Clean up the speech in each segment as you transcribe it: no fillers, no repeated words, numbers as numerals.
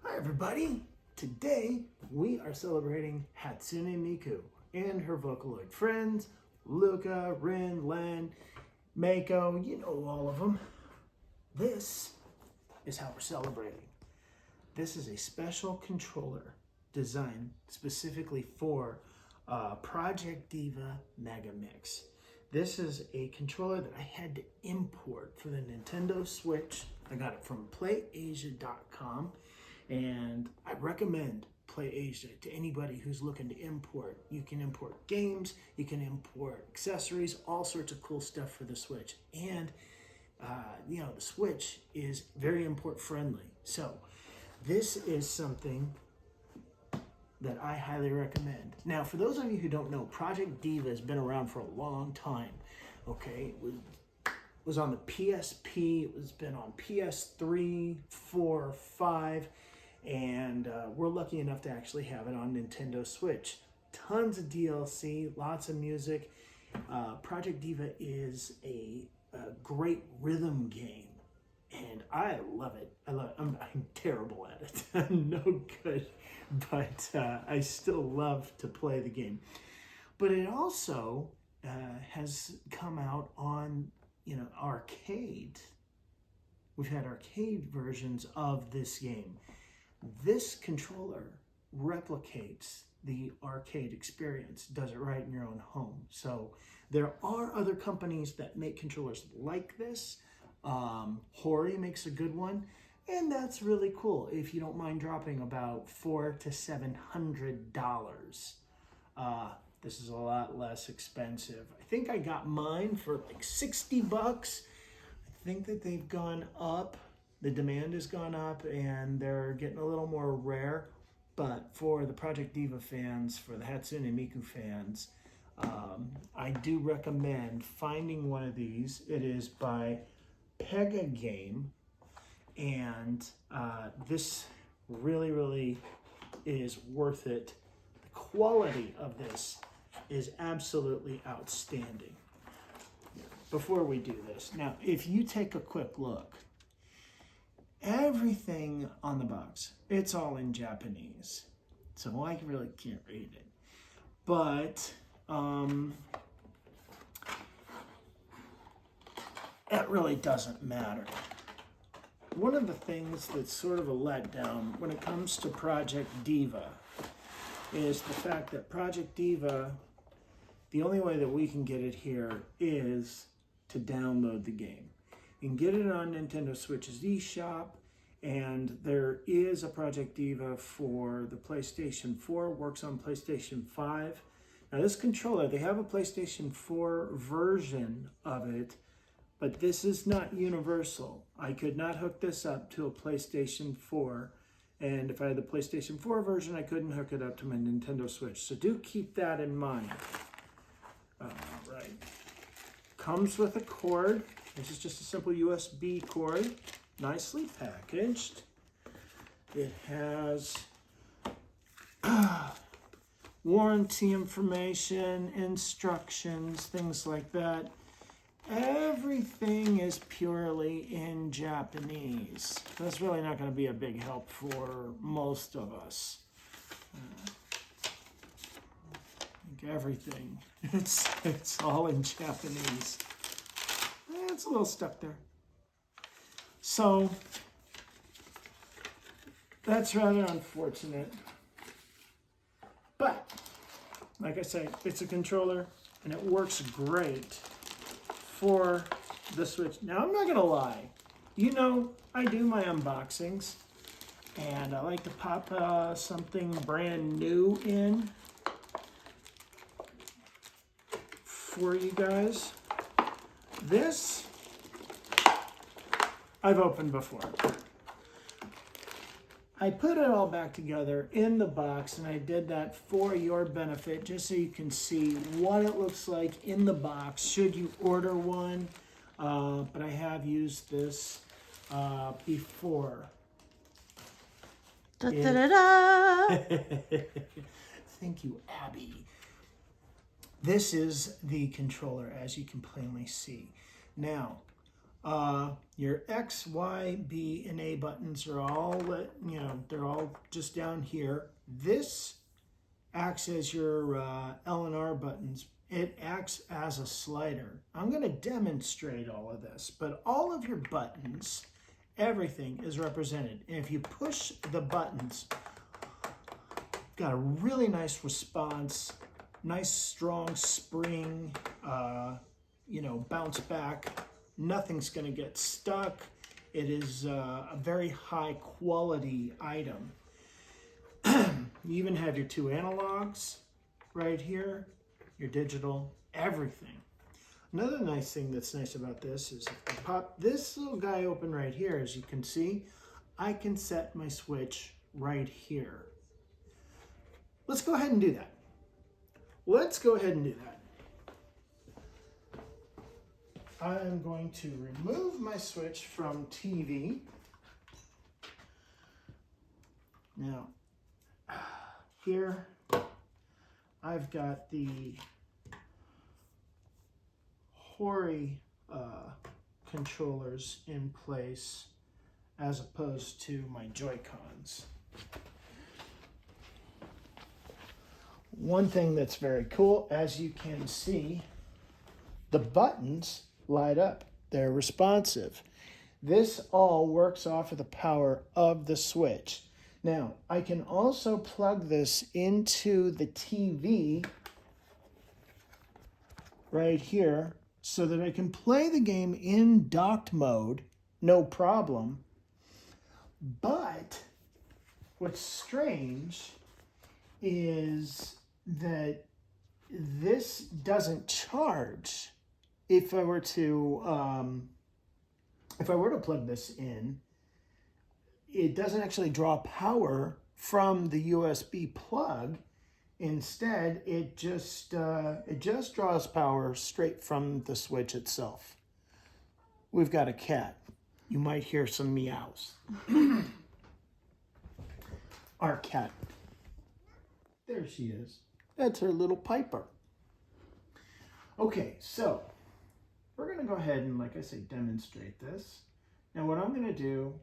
Hi everybody! Today we are celebrating Hatsune Miku and her Vocaloid friends, Luca, Rin, Len, Mako, you know all of them. This is how we're celebrating. This is a special controller designed specifically for Project Diva Mega Mix. This is a controller that I had to import for the Nintendo Switch. I got it from playasia.com. And I recommend PlayAsia to anybody who's looking to import. You can import games, you can import accessories, all sorts of cool stuff for the Switch. And, the Switch is very import friendly. So this is something that I highly recommend. Now, for those of you who don't know, Project Diva has been around for a long time. Okay, it was on the PSP, it's been on PS3, 4, 5, and we're lucky enough to actually have it on Nintendo Switch. Tons of DLC, lots of music. Project Diva is a great rhythm game, and I love it. I'm terrible at it. I'm no good, but I still love to play the game. But it also has come out on arcade. We've had arcade versions of this game. This controller replicates the arcade experience, does it right in your own home. So there are other companies that make controllers like this. Hori makes a good one, and that's really cool if you don't mind dropping about $400 to $700. This is a lot less expensive. I think I got mine for like $60. I think that they've gone up. The demand has gone up and they're getting a little more rare. But for the Project Diva fans, for the Hatsune Miku fans, I do recommend finding one of these. It is by Pega Game, and this really is worth it. The quality of this is absolutely outstanding. Before we do this, now if you take a quick look, everything on the box, it's all in Japanese, so I really can't read it, but that really doesn't matter. One of the things that's sort of a letdown when it comes to Project Diva is the fact that Project Diva, the only way that we can get it here is to download the game. You can get it on Nintendo Switch's eShop, and there is a Project Diva for the PlayStation 4, works on PlayStation 5. Now this controller, they have a PlayStation 4 version of it, but this is not universal. I could not hook this up to a PlayStation 4, and if I had the PlayStation 4 version, I couldn't hook it up to my Nintendo Switch. So do keep that in mind. All right. Comes with a cord. This is just a simple USB cord, nicely packaged. It has warranty information, instructions, things like that. Everything is purely in Japanese. That's really not going to be a big help for most of us. Everything. It's all in Japanese. It's a little stuck there. So that's rather unfortunate. But like I say, it's a controller and it works great for the Switch. Now I'm not gonna lie, I do my unboxings and I like to pop something brand new in for you guys. This I've opened before. I put it all back together in the box, and I did that for your benefit, just so you can see what it looks like in the box should you order one. But I have used this before. Da, da, da, da. Thank you, Abby. This is the controller, as you can plainly see. Now, Your X, Y, B, and A buttons are all, they're all just down here. This acts as your L and R buttons. It acts as a slider. I'm going to demonstrate all of this, but all of your buttons, everything is represented. And if you push the buttons, got a really nice response, nice strong spring, bounce back. Nothing's going to get stuck. It is a very high quality item. You even have your two analogs right here, your digital, everything. Another nice thing that's nice about this is if I pop this little guy open right here, as you can see, I can set my switch right here. Let's go ahead and do that. I'm going to remove my switch from TV. Now, here I've got the Hori controllers in place as opposed to my Joy-Cons. One thing that's very cool, as you can see, the buttons light up. They're responsive. This all works off of the power of the switch. Now, I can also plug this into the TV right here so that I can play the game in docked mode, no problem. But what's strange is that this doesn't charge. If I were to plug this in, it doesn't actually draw power from the USB plug. Instead, it just draws power straight from the switch itself. We've got a cat. You might hear some meows. Our cat. There she is. That's her little Piper. Okay, so we're going to go ahead and, like I say, demonstrate this. Now what I'm going to do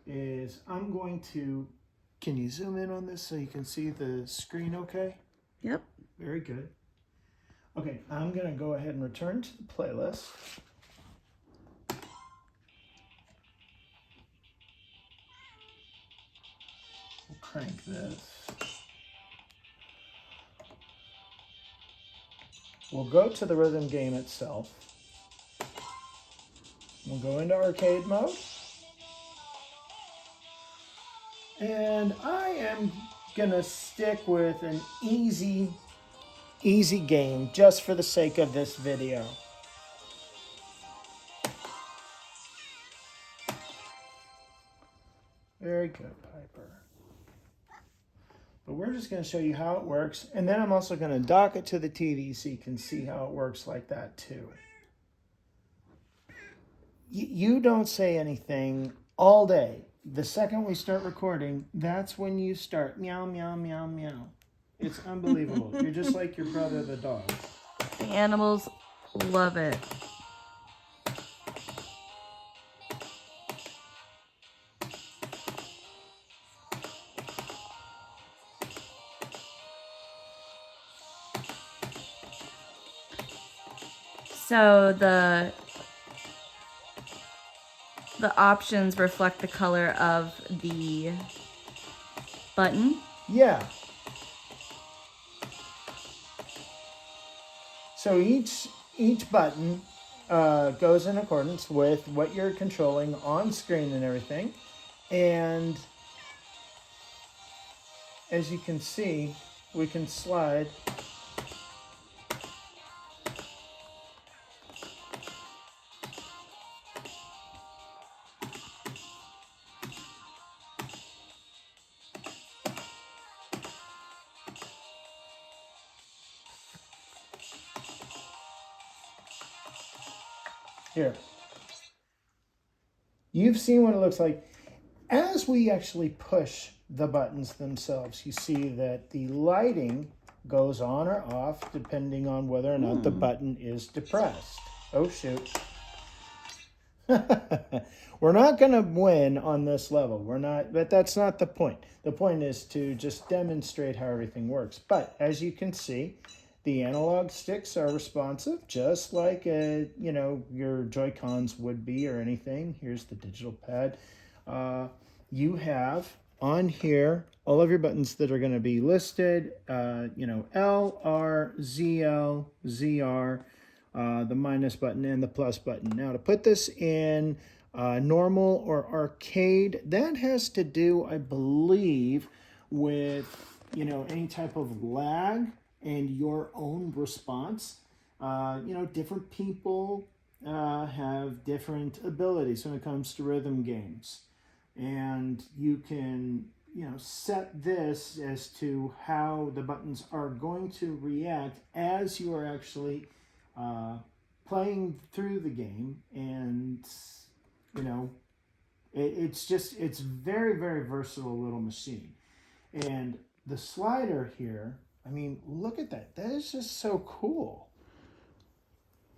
is I'm going to, can you zoom in on this so you can see the screen okay? Yep. Very good. Okay, I'm going to go ahead and return to the playlist. We'll crank this. We'll go to the rhythm game itself. We'll go into arcade mode. And I am gonna stick with an easy game just for the sake of this video. Very good, Piper. But we're just gonna show you how it works. And then I'm also gonna dock it to the TV so you can see how it works like that too. You don't say anything all day. The second we start recording, that's when you start meow, meow, meow, meow. It's unbelievable. You're just like your brother, the dog. The animals love it. So the options reflect the color of the button? Yeah. So each button goes in accordance with what you're controlling on screen and everything. And as you can see, we can slide here. You've seen what it looks like. As we actually push the buttons themselves, you see that the lighting goes on or off depending on whether or not the button is depressed. Oh, shoot. We're not going to win on this level. We're not, but that's not the point. The point is to just demonstrate how everything works. But as you can see, the analog sticks are responsive, just like your Joy-Cons would be or anything. Here's the digital pad. You have on here all of your buttons that are going to be listed. L, R, ZL, ZR. The minus button and the plus button. Now to put this in normal or arcade, that has to do, I believe, with any type of lag and your own response. Different people have different abilities when it comes to rhythm games, and you can set this as to how the buttons are going to react as you are actually playing through the game. And it's very, very versatile little machine. And the slider here, I mean, look at that. That is just so cool.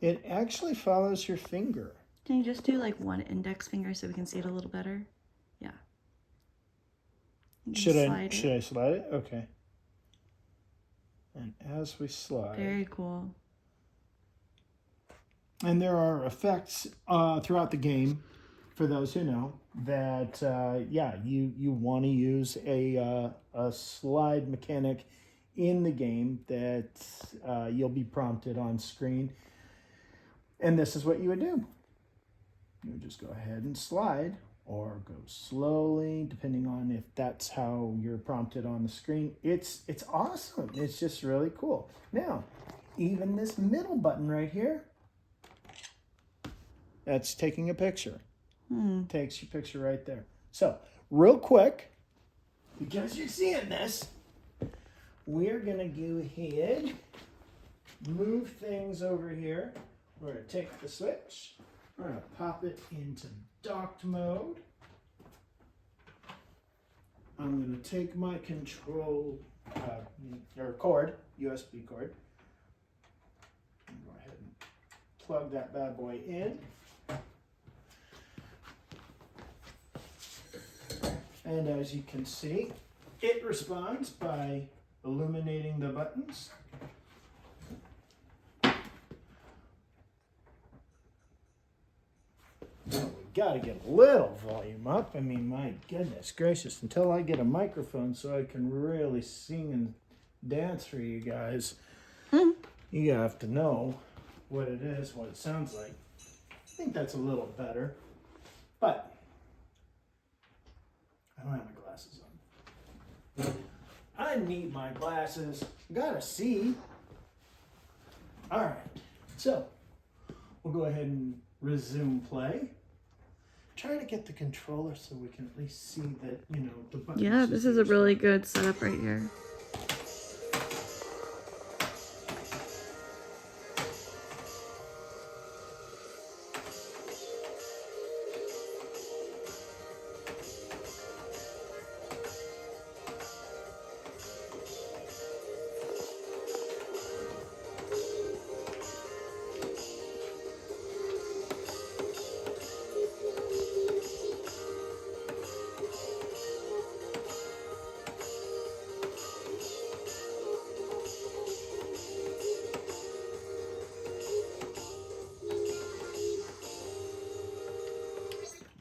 It actually follows your finger. Can you just do like one index finger so we can see it a little better? Yeah. Should I slide it? Okay. And as we slide. Very cool. And there are effects throughout the game, for those who know, that, you want to use a slide mechanic in the game that you'll be prompted on screen. And this is what you would do. You would just go ahead and slide, or go slowly, depending on if that's how you're prompted on the screen. It's awesome. It's just really cool. Now, even this middle button right here, that's taking a picture. Takes your picture right there. So, real quick, because you're seeing this, we're going to go ahead, move things over here. We're going to take the switch. We're going to pop it into docked mode. I'm going to take my control cord, USB cord. Go ahead and plug that bad boy in. And as you can see, it responds by illuminating the buttons. Now we gotta get a little volume up. I mean, my goodness gracious, until I get a microphone so I can really sing and dance for you guys, you have to know what it is, what it sounds like. I think that's a little better, but I don't have my glasses on. I need my glasses. Gotta see. All right, so we'll go ahead and resume play. Try to get the controller so we can at least see that, the buttons. Yeah, this is a really good setup right here.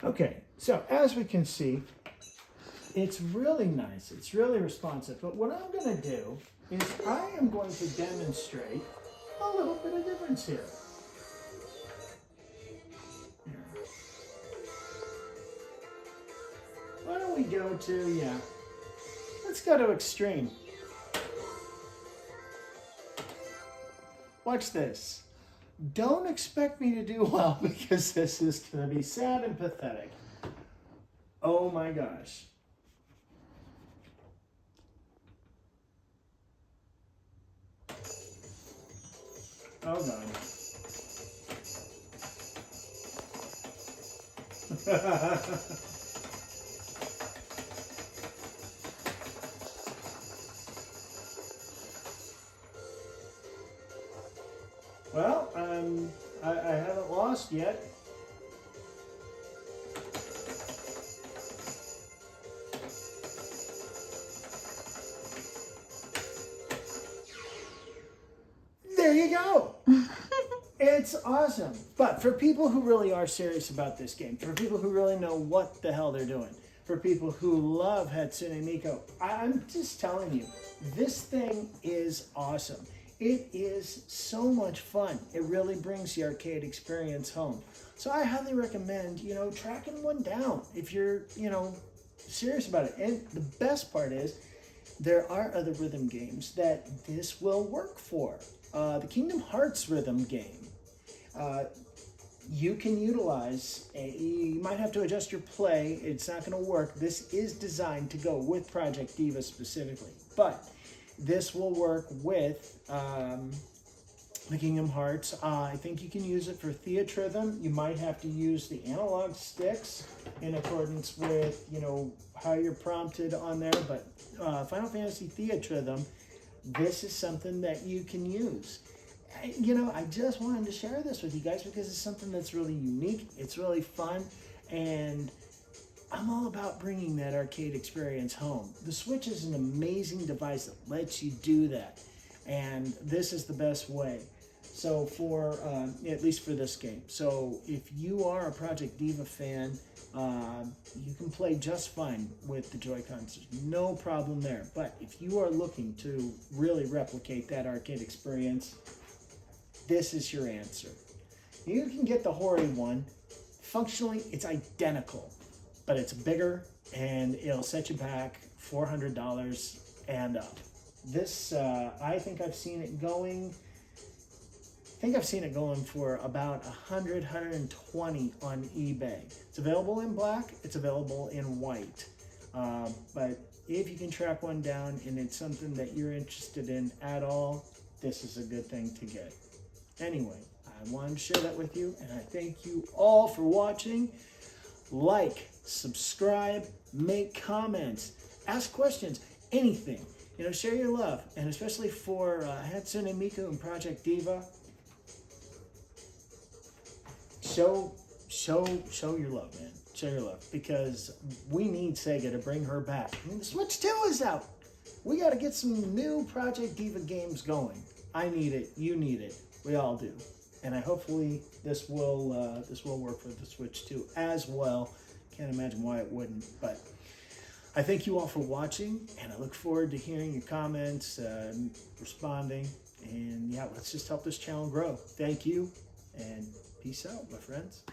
Okay, so as we can see, it's really nice. It's really responsive. But what I'm going to do is I am going to demonstrate a little bit of difference here. Why don't we go to, let's go to extreme. Watch this. Don't expect me to do well because this is going to be sad and pathetic. Oh my gosh. Oh God. Well, I haven't lost yet. there you go. It's awesome. But for people who really are serious about this game, for people who really know what the hell they're doing, for people who love Hatsune Miku, I'm just telling you, this thing is awesome. It is so much fun. It really brings the arcade experience home. So I highly recommend, tracking one down if you're, serious about it. And the best part is there are other rhythm games that this will work for. The Kingdom Hearts rhythm game. You can utilize, you might have to adjust your play. It's not going to work. This is designed to go with Project Diva specifically. But this will work with the Kingdom Hearts. I think you can use it for Theatrhythm. You might have to use the analog sticks in accordance with, how you're prompted on there. But Final Fantasy Theatrhythm, this is something that you can use. I just wanted to share this with you guys because it's something that's really unique. It's really fun. And I'm all about bringing that arcade experience home. The Switch is an amazing device that lets you do that. And this is the best way. So at least for this game. So if you are a Project Diva fan, you can play just fine with the Joy-Cons. There's no problem there. But if you are looking to really replicate that arcade experience, this is your answer. You can get the Hori one. Functionally, it's identical, but it's bigger and it'll set you back $400 and up. This, I think I've seen it going for about $100, $120 on eBay. It's available in black, it's available in white. But if you can track one down and it's something that you're interested in at all, this is a good thing to get. Anyway, I wanted to share that with you, and I thank you all for watching. Like, subscribe, make comments, ask questions, anything. Share your love, and especially for Hatsune Miku and Project Diva, show your love, man. Show your love, because we need Sega to bring her back. The Switch 2 is out. We got to get some new Project Diva games going. I need it. You need it. We all do. And hopefully this will work for the Switch 2 as well. Can't imagine why it wouldn't. But I thank you all for watching, and I look forward to hearing your comments, responding. And yeah, let's just help this channel grow. Thank you, and peace out, my friends.